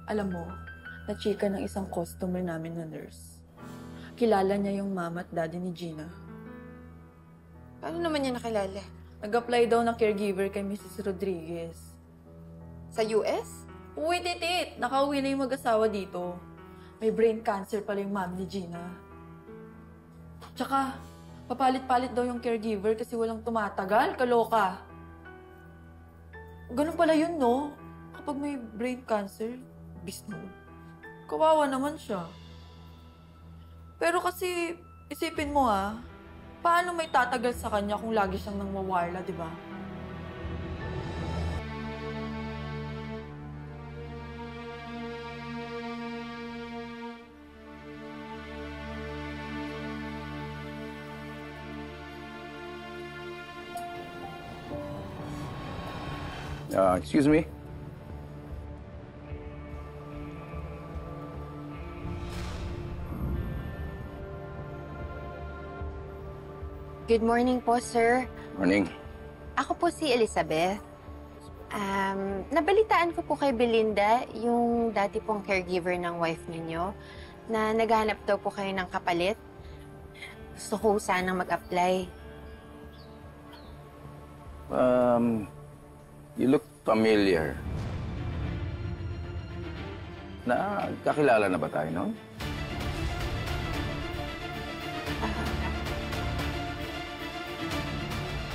Alam mo, na-chika ng isang customer namin na nurse. Kilala niya yung mama at daddy ni Gina. Paano naman niya nakilala? Nag-apply daw ng caregiver kay Mrs. Rodriguez. Sa US? Uy, titit! Nakauwi na yung mag-asawa dito. May brain cancer pala yung mom ni Gina. Tsaka, papalit-palit daw yung caregiver kasi walang tumatagal. Kaloka. Ganun pala yun, no? Kapag may brain cancer, bisno. Kawawa naman siya. Pero kasi, isipin mo paano may tatagal sa kanya kung lagi siyang nangwawarla, di ba? Excuse me? Good morning po, sir. Morning. Ako po si Elizabeth. Nabalitaan ko po kay Belinda, yung dati pong caregiver ng wife ninyo, na naghahanap daw po kayo ng kapalit. Gusto ko sanang mag-apply. You look familiar. Kakilala na ba tayo, no?